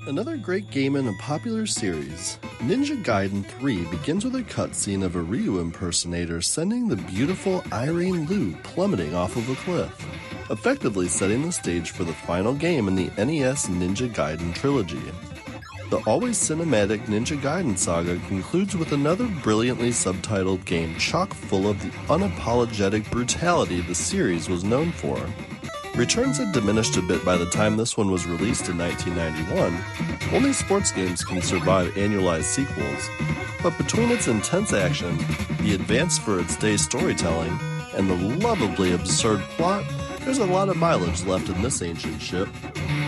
Another great game in a popular series, Ninja Gaiden 3 begins with a cutscene of a Ryu impersonator sending the beautiful Irene Liu plummeting off of a cliff, effectively setting the stage for the final game in the NES Ninja Gaiden trilogy. The always cinematic Ninja Gaiden saga concludes with another brilliantly subtitled game chock full of the unapologetic brutality the series was known for. Returns had diminished a bit by the time this one was released in 1991. Only sports games can survive annualized sequels, but between its intense action, the advanced for its day storytelling, and the lovably absurd plot, there's a lot of mileage left in this ancient ship.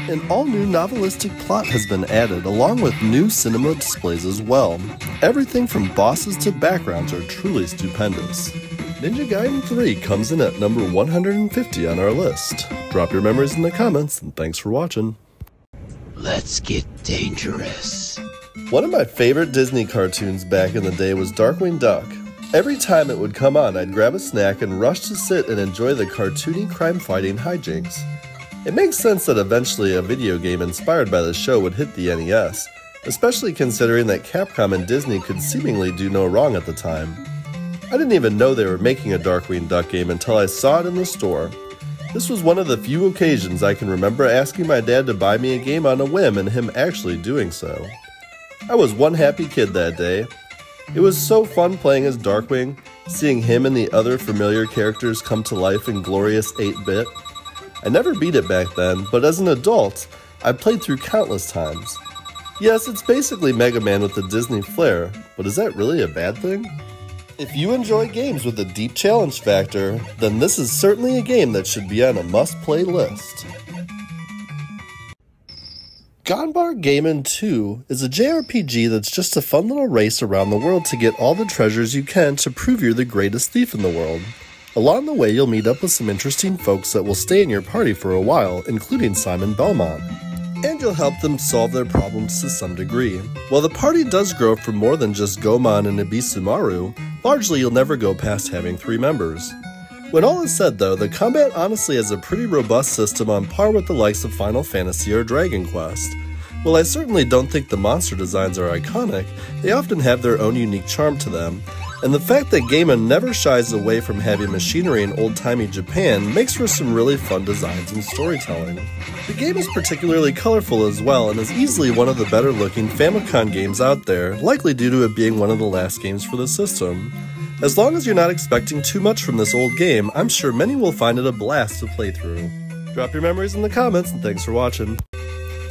An all-new novelistic plot has been added, along with new cinema displays as well. Everything from bosses to backgrounds are truly stupendous. Ninja Gaiden 3 comes in at number 150 on our list. Drop your memories in the comments, and thanks for watching. Let's get dangerous. One of my favorite Disney cartoons back in the day was Darkwing Duck. Every time it would come on, I'd grab a snack and rush to sit and enjoy the cartoony crime-fighting hijinks. It makes sense that eventually a video game inspired by the show would hit the NES, especially considering that Capcom and Disney could seemingly do no wrong at the time. I didn't even know they were making a Darkwing Duck game until I saw it in the store. This was one of the few occasions I can remember asking my dad to buy me a game on a whim and him actually doing so. I was one happy kid that day. It was so fun playing as Darkwing, seeing him and the other familiar characters come to life in glorious 8-bit. I never beat it back then, but as an adult, I played through countless times. Yes, it's basically Mega Man with the Disney flair, but is that really a bad thing? If you enjoy games with a deep challenge factor, then this is certainly a game that should be on a must-play list. Ganbare Gamin 2 is a JRPG that's just a fun little race around the world to get all the treasures you can to prove you're the greatest thief in the world. Along the way, you'll meet up with some interesting folks that will stay in your party for a while, including Simon Belmont. And you'll help them solve their problems to some degree. While the party does grow from more than just Goemon and Ibisumaru, largely you'll never go past having 3 members. When all is said though, the combat honestly has a pretty robust system on par with the likes of Final Fantasy or Dragon Quest. While I certainly don't think the monster designs are iconic, they often have their own unique charm to them, and the fact that Gaemon never shies away from heavy machinery in old-timey Japan makes for some really fun designs and storytelling. The game is particularly colorful as well and is easily one of the better-looking Famicom games out there, likely due to it being one of the last games for the system. As long as you're not expecting too much from this old game, I'm sure many will find it a blast to play through. Drop your memories in the comments, and thanks for watching.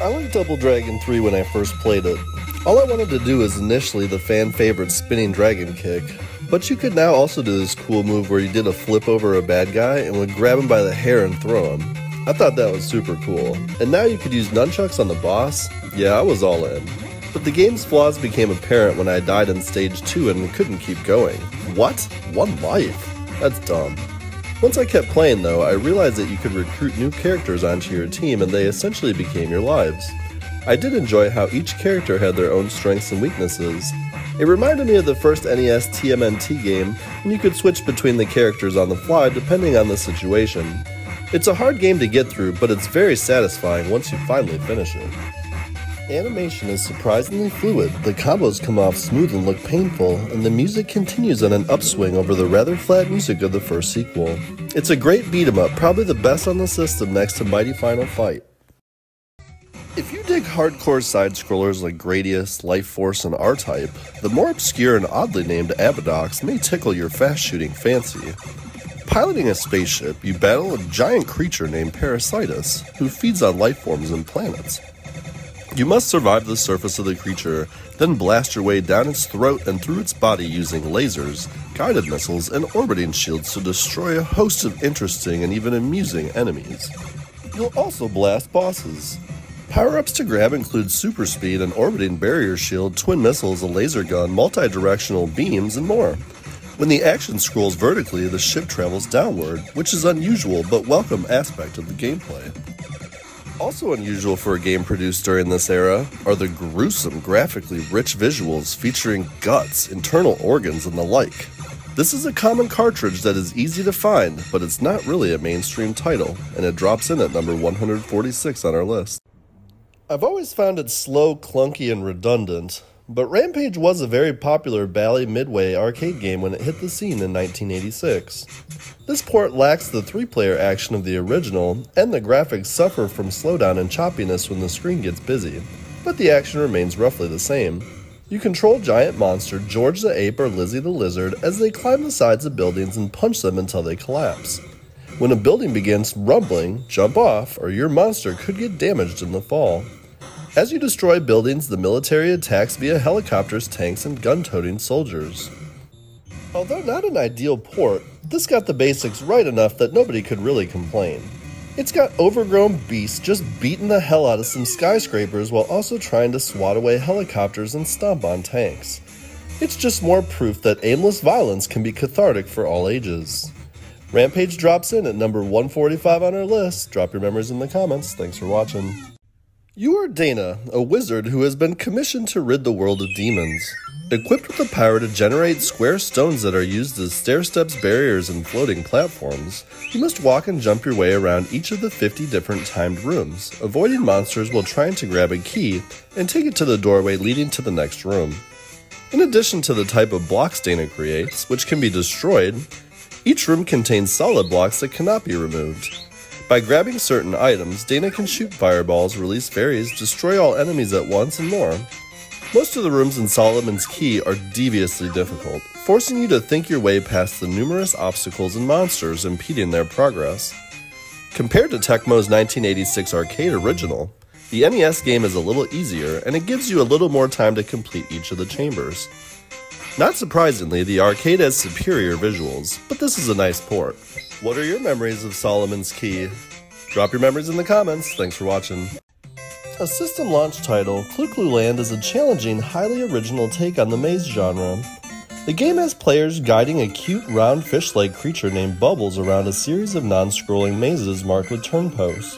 I liked Double Dragon 3 when I first played it. All I wanted to do was initially the fan-favorite spinning dragon kick, but you could now also do this cool move where you did a flip over a bad guy and would grab him by the hair and throw him. I thought that was super cool. And now you could use nunchucks on the boss? Yeah, I was all in. But the game's flaws became apparent when I died in stage 2 and couldn't keep going. What? 1 life? That's dumb. Once I kept playing though, I realized that you could recruit new characters onto your team and they essentially became your lives. I did enjoy how each character had their own strengths and weaknesses. It reminded me of the first NES TMNT game when you could switch between the characters on the fly depending on the situation. It's a hard game to get through, but it's very satisfying once you finally finish it. Animation is surprisingly fluid, the combos come off smooth and look painful, and the music continues on an upswing over the rather flat music of the first sequel. It's a great beat-em-up, probably the best on the system next to Mighty Final Fight. If you dig hardcore side-scrollers like Gradius, Life Force, and R-Type, the more obscure and oddly named Abadox may tickle your fast-shooting fancy. Piloting a spaceship, you battle a giant creature named Parasitus, who feeds on life forms and planets. You must survive the surface of the creature, then blast your way down its throat and through its body using lasers, guided missiles, and orbiting shields to destroy a host of interesting and even amusing enemies. You'll also blast bosses. Power-ups to grab include super speed, an orbiting barrier shield, twin missiles, a laser gun, multi-directional beams, and more. When the action scrolls vertically, the ship travels downward, which is an unusual but welcome aspect of the gameplay. Also unusual for a game produced during this era are the gruesome, graphically rich visuals featuring guts, internal organs, and the like. This is a common cartridge that is easy to find, but it's not really a mainstream title, and it drops in at number 146 on our list. I've always found it slow, clunky, and redundant, but Rampage was a very popular Bally Midway arcade game when it hit the scene in 1986. This port lacks the 3-player action of the original, and the graphics suffer from slowdown and choppiness when the screen gets busy, but the action remains roughly the same. You control giant monster George the Ape or Lizzie the Lizard as they climb the sides of buildings and punch them until they collapse. When a building begins rumbling, jump off, or your monster could get damaged in the fall. As you destroy buildings, the military attacks via helicopters, tanks, and gun-toting soldiers. Although not an ideal port, this got the basics right enough that nobody could really complain. It's got overgrown beasts just beating the hell out of some skyscrapers while also trying to swat away helicopters and stomp on tanks. It's just more proof that aimless violence can be cathartic for all ages. Rampage drops in at number 145 on our list. Drop your memories in the comments. Thanks for watching. You are Dana, a wizard who has been commissioned to rid the world of demons. Equipped with the power to generate square stones that are used as stairsteps, barriers, and floating platforms, you must walk and jump your way around each of the 50 different timed rooms, avoiding monsters while trying to grab a key and take it to the doorway leading to the next room. In addition to the type of blocks Dana creates, which can be destroyed, each room contains solid blocks that cannot be removed. By grabbing certain items, Dana can shoot fireballs, release fairies, destroy all enemies at once, and more. Most of the rooms in Solomon's Key are deviously difficult, forcing you to think your way past the numerous obstacles and monsters impeding their progress. Compared to Tecmo's 1986 arcade original, the NES game is a little easier, and it gives you a little more time to complete each of the chambers. Not surprisingly, the arcade has superior visuals, but this is a nice port. What are your memories of Solomon's Key? Drop your memories in the comments. Thanks for watching. A system launch title, Clu Clu Land is a challenging, highly original take on the maze genre. The game has players guiding a cute, round fish-like creature named Bubbles around a series of non-scrolling mazes marked with turn posts.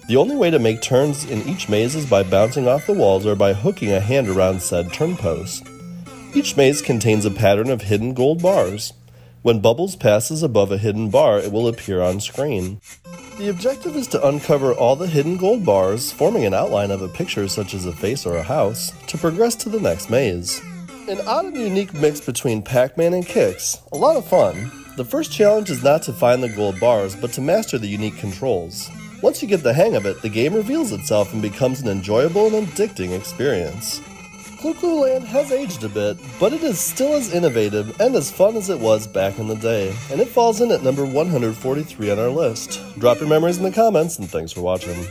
The only way to make turns in each maze is by bouncing off the walls or by hooking a hand around said turn post. Each maze contains a pattern of hidden gold bars. When Bubbles passes above a hidden bar, it will appear on screen. The objective is to uncover all the hidden gold bars, forming an outline of a picture such as a face or a house, to progress to the next maze. An odd and unique mix between Pac-Man and Kicks. A lot of fun. The first challenge is not to find the gold bars, but to master the unique controls. Once you get the hang of it, the game reveals itself and becomes an enjoyable and addicting experience. Clu Clu Land has aged a bit, but it is still as innovative and as fun as it was back in the day, and it falls in at number 143 on our list. Drop your memories in the comments, and thanks for watching.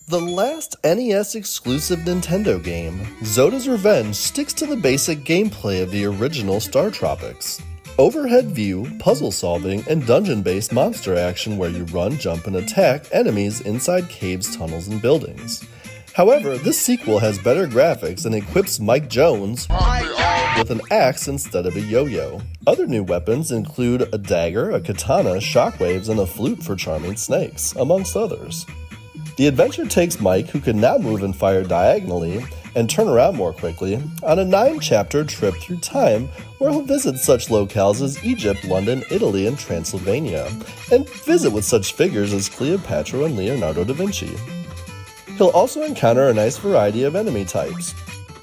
The last NES-exclusive Nintendo game, Zoda's Revenge, sticks to the basic gameplay of the original Star Tropics. Overhead view, puzzle solving, and dungeon-based monster action where you run, jump, and attack enemies inside caves, tunnels, and buildings. However, this sequel has better graphics and equips Mike Jones with an axe instead of a yo-yo. Other new weapons include a dagger, a katana, shockwaves, and a flute for charming snakes, amongst others. The adventure takes Mike, who can now move and fire diagonally and turn around more quickly, on a 9-chapter trip through time where he'll visit such locales as Egypt, London, Italy, and Transylvania, and visit with such figures as Cleopatra and Leonardo da Vinci. He'll also encounter a nice variety of enemy types.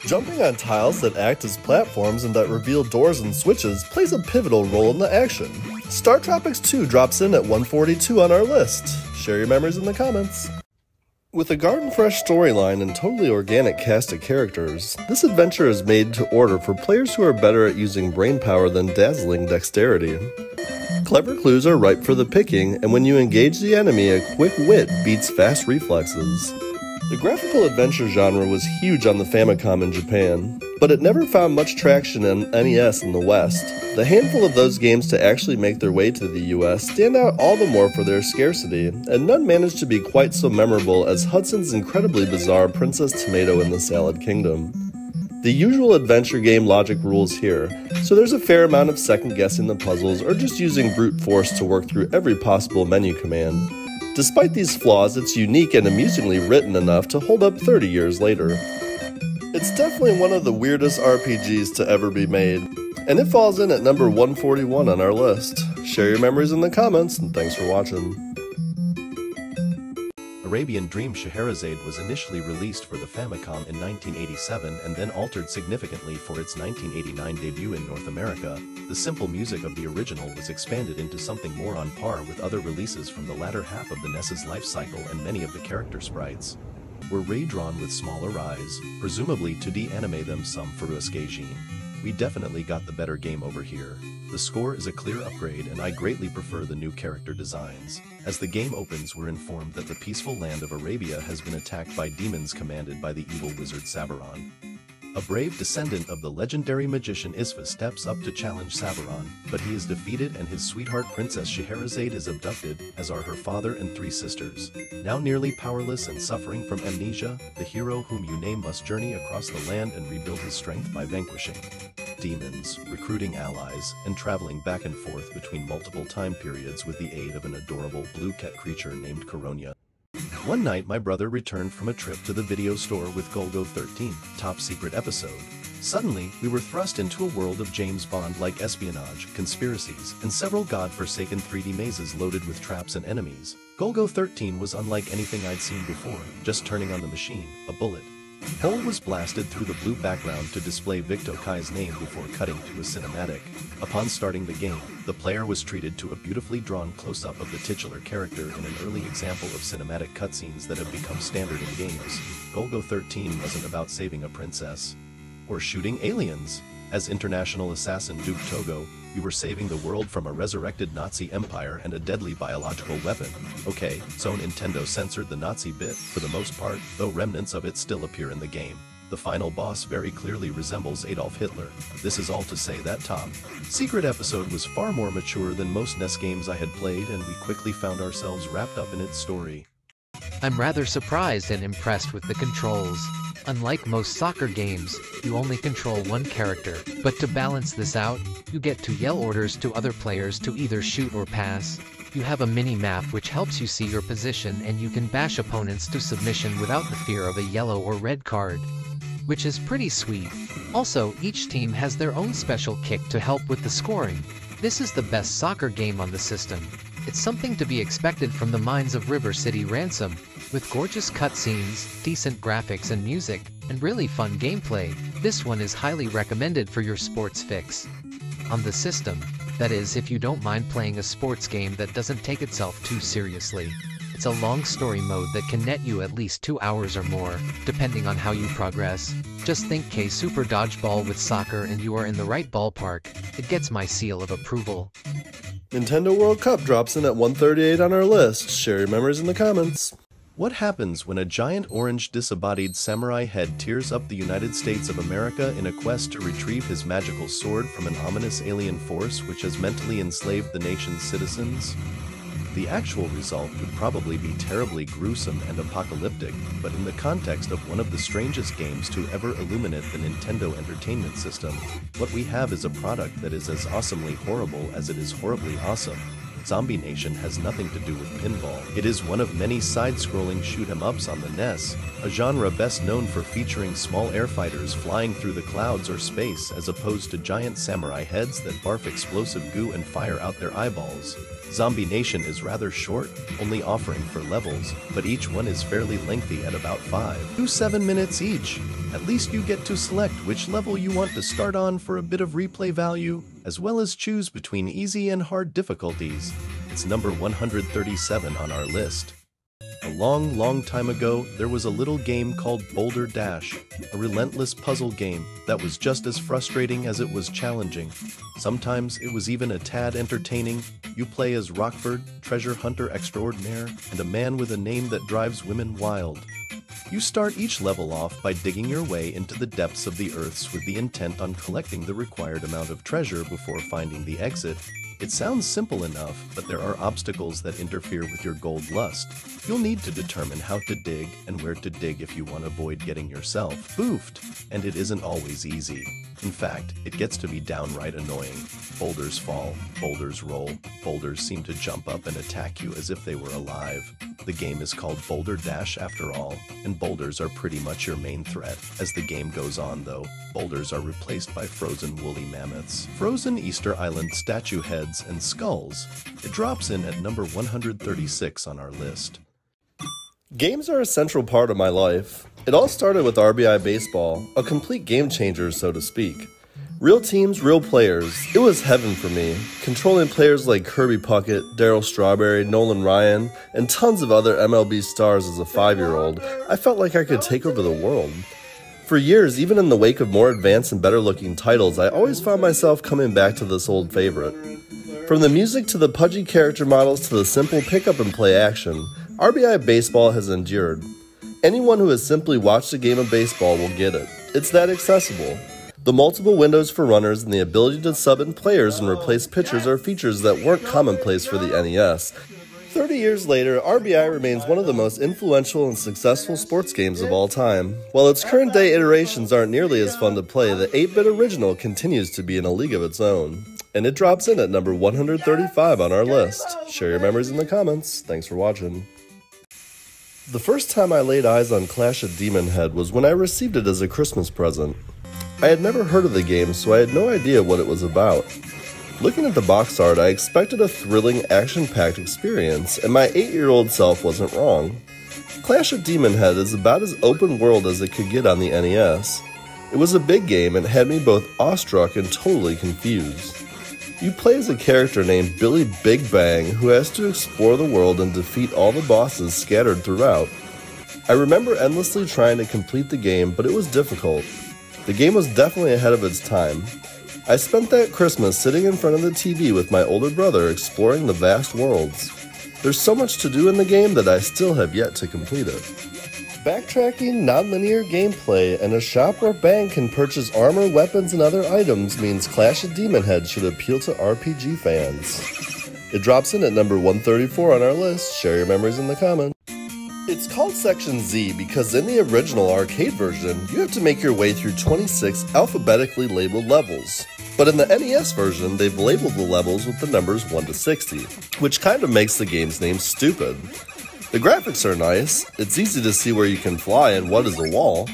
Jumping on tiles that act as platforms and that reveal doors and switches plays a pivotal role in the action. Star Tropics 2 drops in at 142 on our list. Share your memories in the comments. With a garden-fresh storyline and totally organic cast of characters, this adventure is made to order for players who are better at using brainpower than dazzling dexterity. Clever clues are ripe for the picking, and when you engage the enemy, a quick wit beats fast reflexes. The graphical adventure genre was huge on the Famicom in Japan, but it never found much traction on NES in the West. The handful of those games to actually make their way to the US stand out all the more for their scarcity, and none managed to be quite so memorable as Hudson's incredibly bizarre Princess Tomato in the Salad Kingdom. The usual adventure game logic rules here, so there's a fair amount of second-guessing the puzzles or just using brute force to work through every possible menu command. Despite these flaws, it's unique and amusingly written enough to hold up 30 years later. It's definitely one of the weirdest RPGs to ever be made, and it falls in at number 141 on our list. Share your memories in the comments, and thanks for watching. Arabian Dream Scheherazade was initially released for the Famicom in 1987 and then altered significantly for its 1989 debut in North America. The simple music of the original was expanded into something more on par with other releases from the latter half of the NES's life cycle, and many of the character sprites were ray-drawn with smaller eyes, presumably to de-animate them some for Usgajin. We definitely got the better game over here. The score is a clear upgrade, and I greatly prefer the new character designs. As the game opens, we're informed that the peaceful land of Arabia has been attacked by demons commanded by the evil wizard Sabaron. A brave descendant of the legendary magician Isfa steps up to challenge Sabaron, but he is defeated and his sweetheart Princess Scheherazade is abducted, as are her father and 3 sisters. Now nearly powerless and suffering from amnesia, the hero whom you name must journey across the land and rebuild his strength by vanquishing demons, recruiting allies, and traveling back and forth between multiple time periods with the aid of an adorable blue cat creature named Coronia. One night my brother returned from a trip to the video store with Golgo 13, top secret episode. Suddenly, we were thrust into a world of James Bond-like espionage, conspiracies, and several god-forsaken 3D mazes loaded with traps and enemies. Golgo 13 was unlike anything I'd seen before. Just turning on the machine, a bullet hole was blasted through the blue background to display Victor Kai's name before cutting to a cinematic. Upon starting the game, the player was treated to a beautifully drawn close-up of the titular character in an early example of cinematic cutscenes that have become standard in games. Golgo 13 wasn't about saving a princess or shooting aliens. As international assassin Duke Togo, we were saving the world from a resurrected Nazi empire and a deadly biological weapon. Okay, so Nintendo censored the Nazi bit, for the most part, though remnants of it still appear in the game. The final boss very clearly resembles Adolf Hitler. This is all to say that top secret episode was far more mature than most NES games I had played, and we quickly found ourselves wrapped up in its story. I'm rather surprised and impressed with the controls. Unlike most soccer games, you only control one character, but to balance this out, you get to yell orders to other players to either shoot or pass. You have a mini-map which helps you see your position, and you can bash opponents to submission without the fear of a yellow or red card, which is pretty sweet. Also, each team has their own special kick to help with the scoring. This is the best soccer game on the system. It's something to be expected from the minds of River City Ransom, with gorgeous cutscenes, decent graphics and music, and really fun gameplay. This one is highly recommended for your sports fix on the system. That is, if you don't mind playing a sports game that doesn't take itself too seriously. It's a long story mode that can net you at least 2 hours or more, depending on how you progress. Just think Super Dodgeball with soccer and you are in the right ballpark. It gets my seal of approval. Nintendo World Cup drops in at 138 on our list. Share your memories in the comments. What happens when a giant orange disembodied samurai head tears up the United States of America in a quest to retrieve his magical sword from an ominous alien force which has mentally enslaved the nation's citizens? The actual result would probably be terribly gruesome and apocalyptic, but in the context of one of the strangest games to ever illuminate the Nintendo Entertainment System, what we have is a product that is as awesomely horrible as it is horribly awesome. Zombie Nation has nothing to do with pinball. It is one of many side-scrolling shoot-'em-ups on the NES, a genre best known for featuring small airfighters flying through the clouds or space as opposed to giant samurai heads that barf explosive goo and fire out their eyeballs. Zombie Nation is rather short, only offering 4 levels, but each one is fairly lengthy at about 5 to 7 minutes each. At least you get to select which level you want to start on for a bit of replay value, as well as choose between easy and hard difficulties. It's number 137 on our list. A long time ago, there was a little game called Boulder Dash, a relentless puzzle game that was just as frustrating as it was challenging. Sometimes it was even a tad entertaining. You play as Rockford, treasure hunter extraordinaire, and a man with a name that drives women wild. You start each level off by digging your way into the depths of the earths with the intent on collecting the required amount of treasure before finding the exit. It sounds simple enough, but there are obstacles that interfere with your gold lust. You'll need to determine how to dig and where to dig if you want to avoid getting yourself boofed, and it isn't always easy. In fact, it gets to be downright annoying. Boulders fall, boulders roll, boulders seem to jump up and attack you as if they were alive. The game is called Boulder Dash after all, and boulders are pretty much your main threat. As the game goes on though, boulders are replaced by frozen woolly mammoths, frozen Easter Island statue heads, and skulls. It drops in at number 136 on our list. Games are a central part of my life. It all started with RBI Baseball, a complete game changer, so to speak. Real teams, real players. It was heaven for me. Controlling players like Kirby Puckett, Darryl Strawberry, Nolan Ryan, and tons of other MLB stars as a 5-year-old, I felt like I could take over the world. For years, even in the wake of more advanced and better-looking titles, I always found myself coming back to this old favorite. From the music to the pudgy character models to the simple pick-up-and-play action, RBI Baseball has endured. Anyone who has simply watched a game of baseball will get it. It's that accessible. The multiple windows for runners and the ability to sub in players and replace pitchers are features that weren't commonplace for the NES. 30 years later, RBI remains one of the most influential and successful sports games of all time. While its current day iterations aren't nearly as fun to play, the 8-bit original continues to be in a league of its own. And it drops in at number 135 on our list. Share your memories in the comments. Thanks for watching. The first time I laid eyes on Clash of Demon Head was when I received it as a Christmas present. I had never heard of the game, so I had no idea what it was about. Looking at the box art, I expected a thrilling, action-packed experience, and my 8-year-old self wasn't wrong. Clash of Demon Head is about as open world as it could get on the NES. It was a big game and had me both awestruck and totally confused. You play as a character named Billy Big Bang who has to explore the world and defeat all the bosses scattered throughout. I remember endlessly trying to complete the game, but it was difficult. The game was definitely ahead of its time. I spent that Christmas sitting in front of the TV with my older brother exploring the vast worlds. There's so much to do in the game that I still have yet to complete it. Backtracking, non-linear gameplay, and a shop where Bang can purchase armor, weapons, and other items means Clash of Demon Head should appeal to RPG fans. It drops in at number 134 on our list. Share your memories in the comments. It's called Section Z because in the original arcade version, you have to make your way through 26 alphabetically labeled levels. But in the NES version, they've labeled the levels with the numbers 1 to 60, which kind of makes the game's name stupid. The graphics are nice, it's easy to see where you can fly and what is a wall.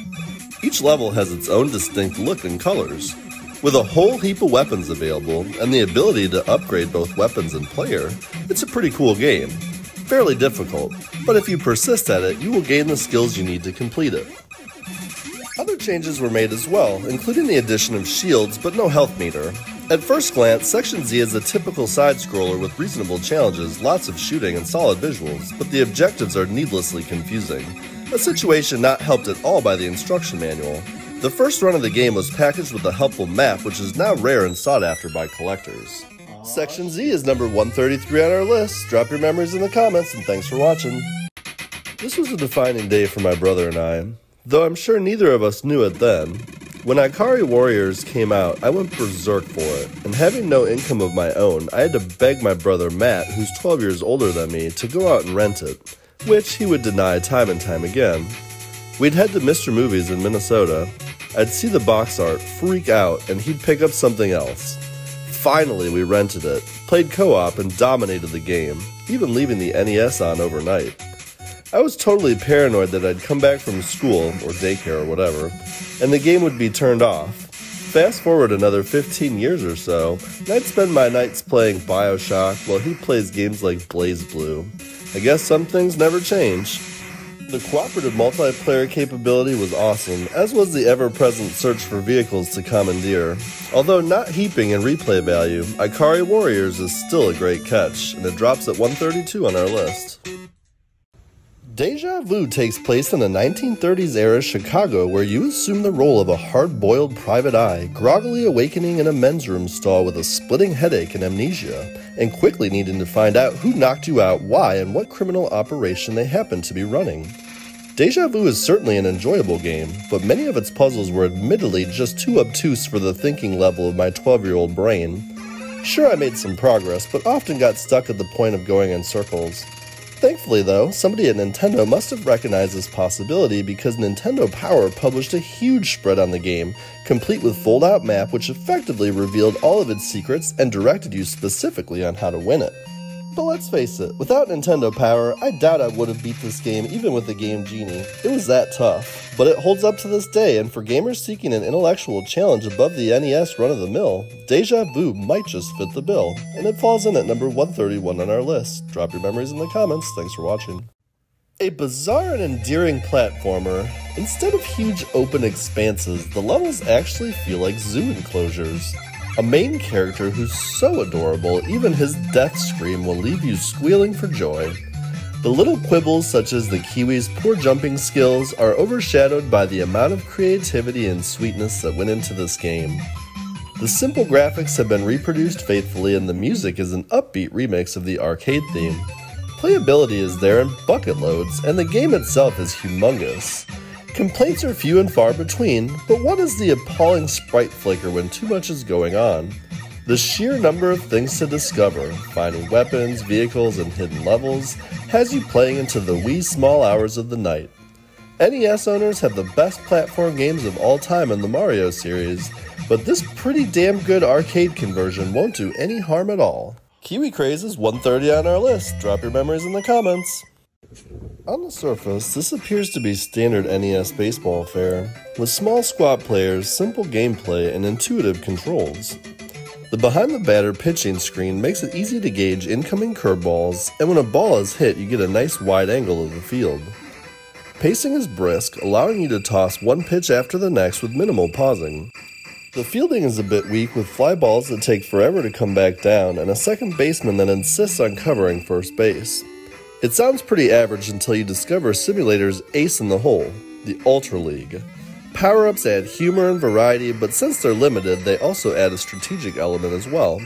Each level has its own distinct look and colors. With a whole heap of weapons available, and the ability to upgrade both weapons and player, it's a pretty cool game. Fairly difficult, but if you persist at it, you will gain the skills you need to complete it. Other changes were made as well, including the addition of shields but no health meter. At first glance, Section Z is a typical side-scroller with reasonable challenges, lots of shooting, and solid visuals, but the objectives are needlessly confusing, a situation not helped at all by the instruction manual. The first run of the game was packaged with a helpful map, which is now rare and sought after by collectors. Section Z is number 133 on our list. Drop your memories in the comments, and thanks for watching. This was a defining day for my brother and I, though I'm sure neither of us knew it then. When Ikari Warriors came out, I went berserk for it, and having no income of my own, I had to beg my brother Matt, who's 12 years older than me, to go out and rent it, which he would deny time and time again. We'd head to Mr. Movies in Minnesota. I'd see the box art, freak out, and he'd pick up something else. Finally, we rented it, played co-op, and dominated the game, even leaving the NES on overnight. I was totally paranoid that I'd come back from school, or daycare or whatever, and the game would be turned off. Fast forward another 15 years or so, and I'd spend my nights playing BioShock while he plays games like BlazBlue. I guess some things never change. The cooperative multiplayer capability was awesome, as was the ever-present search for vehicles to commandeer. Although not heaping in replay value, Ikari Warriors is still a great catch, and it drops at 132 on our list. Deja Vu takes place in a 1930s-era Chicago where you assume the role of a hard-boiled private eye, groggily awakening in a men's room stall with a splitting headache and amnesia, and quickly needing to find out who knocked you out, why, and what criminal operation they happen to be running. Deja Vu is certainly an enjoyable game, but many of its puzzles were admittedly just too obtuse for the thinking level of my 12-year-old brain. Sure, I made some progress, but often got stuck at the point of going in circles. Thankfully though, somebody at Nintendo must have recognized this possibility because Nintendo Power published a huge spread on the game, complete with fold-out map which effectively revealed all of its secrets and directed you specifically on how to win it. But let's face it, without Nintendo Power, I doubt I would have beat this game even with the Game Genie. It was that tough. But it holds up to this day, and for gamers seeking an intellectual challenge above the NES run-of-the-mill, Deja Vu might just fit the bill, and it falls in at number 131 on our list. Drop your memories in the comments. Thanks for watching. A bizarre and endearing platformer, instead of huge open expanses, the levels actually feel like zoo enclosures. A main character who's so adorable, even his death scream will leave you squealing for joy. The little quibbles such as the Kiwi's poor jumping skills are overshadowed by the amount of creativity and sweetness that went into this game. The simple graphics have been reproduced faithfully and the music is an upbeat remix of the arcade theme. Playability is there in bucket loads, and the game itself is humongous. Complaints are few and far between, but what is the appalling sprite flicker when too much is going on? The sheer number of things to discover, finding weapons, vehicles, and hidden levels, has you playing into the wee small hours of the night. NES owners have the best platform games of all time in the Mario series, but this pretty damn good arcade conversion won't do any harm at all. Kiwi Craze is 130 on our list. Drop your memories in the comments. On the surface, this appears to be standard NES baseball fare, with small squad players, simple gameplay, and intuitive controls. The behind-the-batter pitching screen makes it easy to gauge incoming curveballs, and when a ball is hit, you get a nice wide angle of the field. Pacing is brisk, allowing you to toss one pitch after the next with minimal pausing. The fielding is a bit weak with fly balls that take forever to come back down and a second baseman that insists on covering first base. It sounds pretty average until you discover Simulator's ace in the hole, the Ultra League. Power-ups add humor and variety, but since they're limited, they also add a strategic element as well.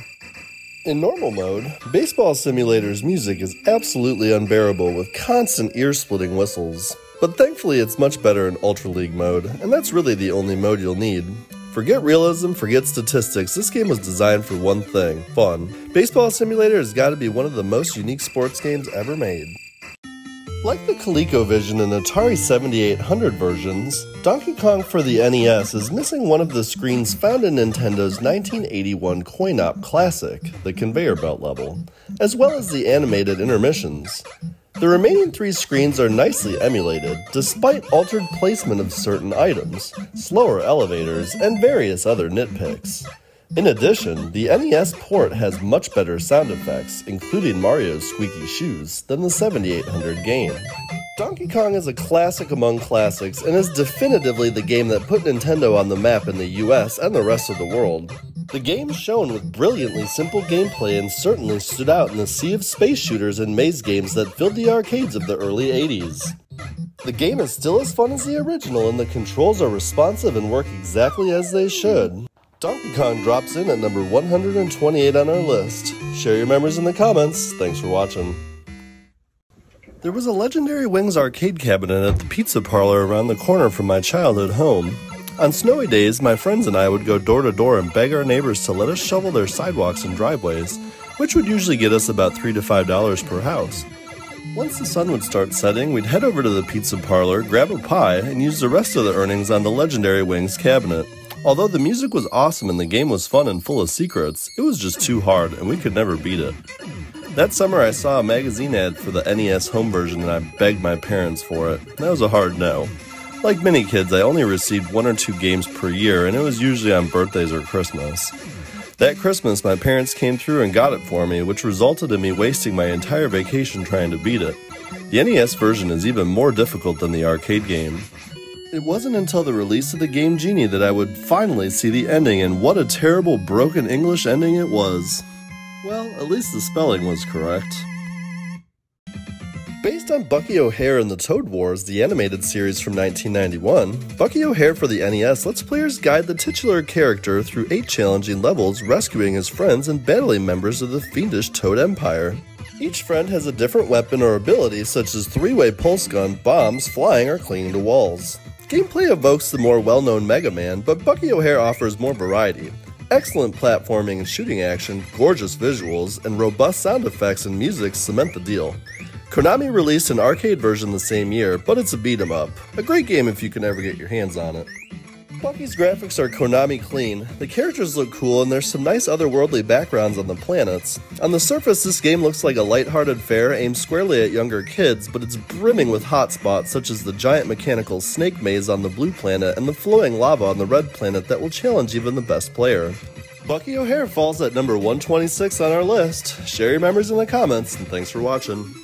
In normal mode, Baseball Simulator's music is absolutely unbearable with constant ear-splitting whistles. But thankfully it's much better in Ultra League mode, and that's really the only mode you'll need. Forget realism, forget statistics, this game was designed for one thing, fun. Baseball Simulator has got to be one of the most unique sports games ever made. Like the ColecoVision and Atari 7800 versions, Donkey Kong for the NES is missing one of the screens found in Nintendo's 1981 coin-op classic, the conveyor belt level, as well as the animated intermissions. The remaining 3 screens are nicely emulated, despite altered placement of certain items, slower elevators, and various other nitpicks. In addition, the NES port has much better sound effects, including Mario's squeaky shoes, than the 7800 game. Donkey Kong is a classic among classics and is definitively the game that put Nintendo on the map in the US and the rest of the world. The game shone with brilliantly simple gameplay and certainly stood out in the sea of space shooters and maze games that filled the arcades of the early 80s. The game is still as fun as the original and the controls are responsive and work exactly as they should. Donkey Kong drops in at number 128 on our list. Share your memories in the comments. Thanks for watching. There was a Legendary Wings arcade cabinet at the pizza parlor around the corner from my childhood home. On snowy days, my friends and I would go door to door and beg our neighbors to let us shovel their sidewalks and driveways, which would usually get us about $3 to $5 per house. Once the sun would start setting, we'd head over to the pizza parlor, grab a pie, and use the rest of the earnings on the Legendary Wings cabinet. Although the music was awesome and the game was fun and full of secrets, it was just too hard and we could never beat it. That summer I saw a magazine ad for the NES home version and I begged my parents for it. That was a hard no. Like many kids, I only received 1 or 2 games per year, and it was usually on birthdays or Christmas. That Christmas, my parents came through and got it for me, which resulted in me wasting my entire vacation trying to beat it. The NES version is even more difficult than the arcade game. It wasn't until the release of the Game Genie that I would finally see the ending, and what a terrible broken English ending it was. Well, at least the spelling was correct. Based on Bucky O'Hare and the Toad Wars, the animated series from 1991, Bucky O'Hare for the NES lets players guide the titular character through 8 challenging levels, rescuing his friends and battling members of the fiendish Toad Empire. Each friend has a different weapon or ability, such as 3-way pulse gun, bombs, flying, or clinging to walls. Gameplay evokes the more well-known Mega Man, but Bucky O'Hare offers more variety. Excellent platforming and shooting action, gorgeous visuals, and robust sound effects and music cement the deal. Konami released an arcade version the same year, but it's a beat-em-up. A great game if you can ever get your hands on it. Bucky's graphics are Konami clean, the characters look cool, and there's some nice otherworldly backgrounds on the planets. On the surface, this game looks like a lighthearted fare aimed squarely at younger kids, but it's brimming with hotspots such as the giant mechanical snake maze on the blue planet and the flowing lava on the red planet that will challenge even the best player. Bucky O'Hare falls at number 126 on our list. Share your memories in the comments, and thanks for watching.